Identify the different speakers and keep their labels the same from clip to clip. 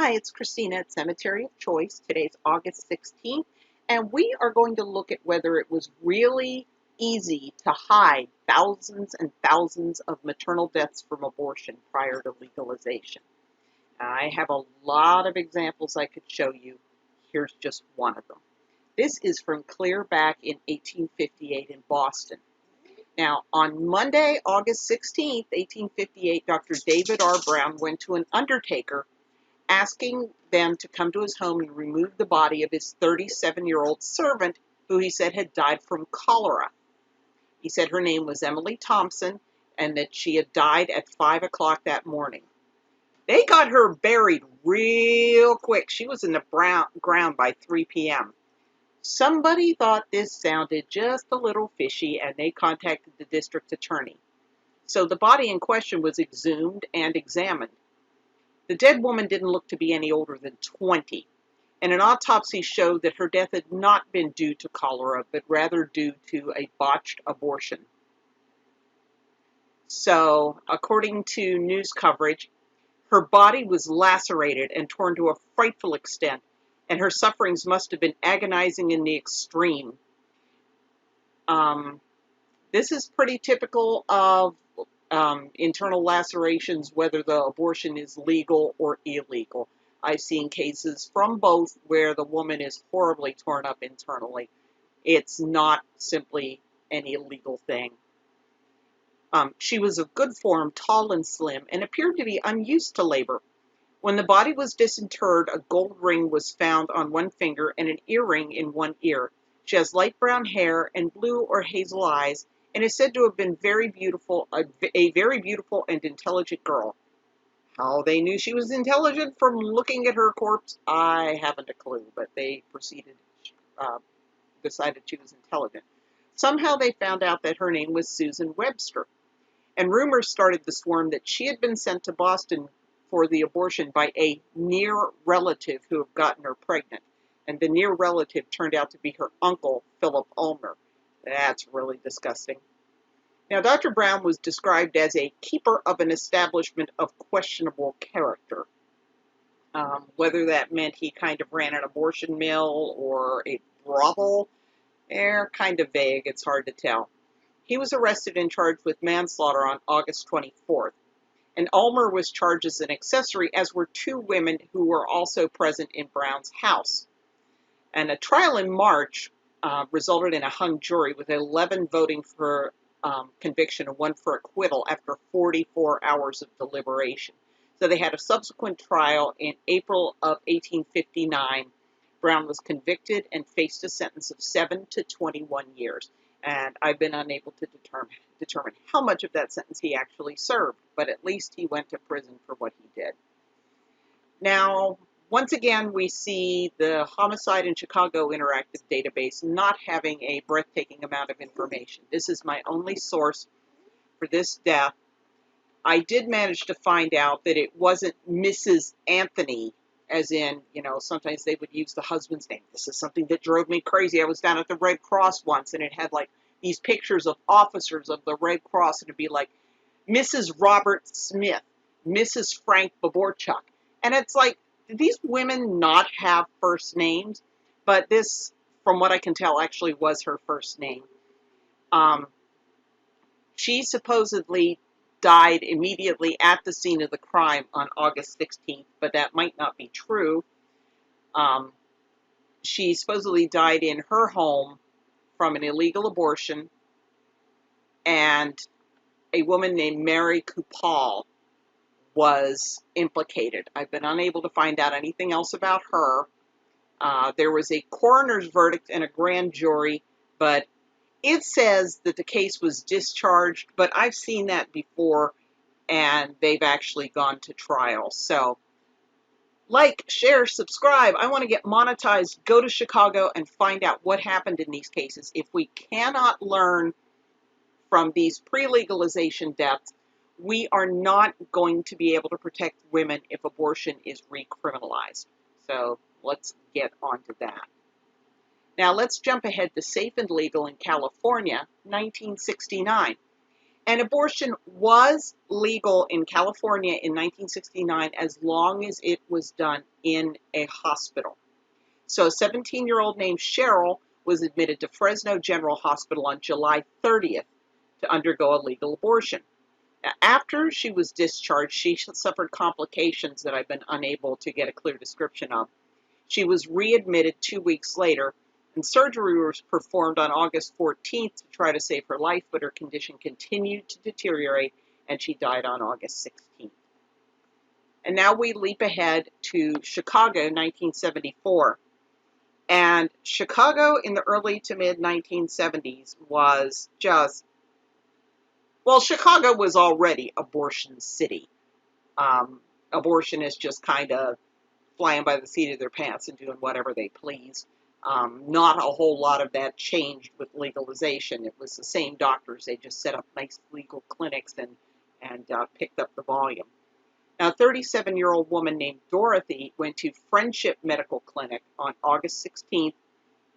Speaker 1: Hi, it's Christina at Cemetery of Choice. Today's August 16th, and we are going to look at whether it was really easy to hide thousands and thousands of maternal deaths from abortion prior to legalization. I have a lot of examples I could show you. Here's just one of them. This is from clear back in 1858 in Boston. Now, on Monday, August 16th, 1858, Dr. David R. Brown went to an undertaker asking them to come to his home and remove the body of his 37-year-old servant, who he said had died from cholera. He said her name was Emily Thompson and that she had died at 5 o'clock that morning. They got her buried real quick. She was in the ground by 3 p.m. Somebody thought this sounded just a little fishy, and they contacted the district attorney. So the body in question was exhumed and examined. The dead woman didn't look to be any older than 20, and an autopsy showed that her death had not been due to cholera, but rather due to a botched abortion. So, according to news coverage, her body was lacerated and torn to a frightful extent, and her sufferings must have been agonizing in the extreme. This is pretty typical of internal lacerations, whether the abortion is legal or illegal. I've seen cases from both where the woman is horribly torn up internally. It's not simply an illegal thing. She was of good form, tall and slim, and appeared to be unused to labor. When the body was disinterred, a gold ring was found on one finger and an earring in one ear. She has light brown hair and blue or hazel eyes, and is said to have been very beautiful, a very beautiful and intelligent girl. How they knew she was intelligent from looking at her corpse, I haven't a clue, but they decided she was intelligent. Somehow they found out that her name was Susan Webster, and rumors started to swarm that she had been sent to Boston for the abortion by a near relative who had gotten her pregnant, and the near relative turned out to be her uncle, Philip Ulmer. That's really disgusting. Now, Dr. Brown was described as a keeper of an establishment of questionable character. Whether that meant he kind of ran an abortion mill or a brothel, they're kind of vague. It's hard to tell. He was arrested and charged with manslaughter on August 24th. And Ulmer was charged as an accessory, as were two women who were also present in Brown's house. And a trial in March resulted in a hung jury, with 11 voting for conviction and 1 for acquittal after 44 hours of deliberation. So they had a subsequent trial in April of 1859. Brown was convicted and faced a sentence of 7 to 21 years. And I've been unable to determine how much of that sentence he actually served, but at least he went to prison for what he did. Now, once again, we see the Homicide in Chicago Interactive Database not having a breathtaking amount of information. This is my only source for this death. I did manage to find out that it wasn't Mrs. Anthony, as in, sometimes they would use the husband's name. This is something that drove me crazy. I was down at the Red Cross once, and it had like these pictures of officers of the Red Cross, and it'd be like Mrs. Robert Smith, Mrs. Frank Baborchuk. And it's like, did these women not have first names? But this, from what I can tell, actually was her first name. She supposedly died immediately at the scene of the crime on August 16th, but that might not be true. She supposedly died in her home from an illegal abortion, and a woman named Mary Kupal was implicated. I've been unable to find out anything else about her. There was a coroner's verdict and a grand jury, but it says that the case was discharged, but I've seen that before, and they've actually gone to trial. So, like, share, subscribe. I want to get monetized. Go to Chicago and find out what happened in these cases. If we cannot learn from these pre-legalization deaths, we are not going to be able to protect women if abortion is recriminalized. So let's get on to that. Now let's jump ahead to safe and legal in California, 1969. And abortion was legal in California in 1969 as long as it was done in a hospital. So a 17-year-old named Cheryl was admitted to Fresno General Hospital on July 30th to undergo a legal abortion. Now, after she was discharged, she suffered complications that I've been unable to get a clear description of. She was readmitted 2 weeks later, and surgery was performed on August 14th to try to save her life, but her condition continued to deteriorate, and she died on August 16th. And now we leap ahead to Chicago, 1974. And Chicago in the early to mid 1970s was just, well, Chicago was already abortion city. Abortionists just kind of flying by the seat of their pants and doing whatever they please. Not a whole lot of that changed with legalization. It was the same doctors. They just set up nice legal clinics and picked up the volume. Now, a 37-year-old woman named Dorothy went to Friendship Medical Clinic on August 16th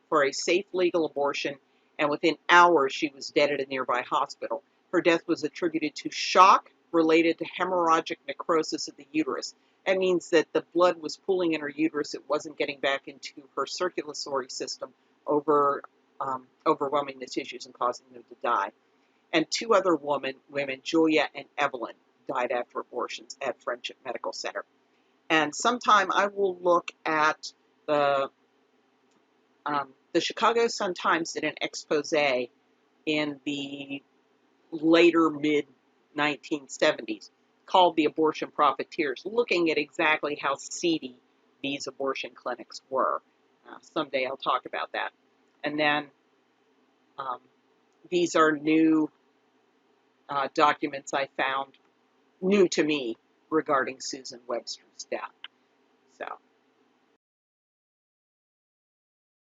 Speaker 1: for a safe legal abortion, and within hours she was dead at a nearby hospital. Her death was attributed to shock related to hemorrhagic necrosis of the uterus. That means that the blood was pooling in her uterus. It wasn't getting back into her circulatory system, overwhelming the tissues and causing them to die. And two other women, Julia and Evelyn, died after abortions at Friendship Medical Center. And sometime I will look at the Chicago Sun-Times did an expose in the later mid-1970s called The Abortion Profiteers, looking at exactly how seedy these abortion clinics were. Someday I'll talk about that. And then these are new documents I found, new to me, regarding Susan Webster's death. So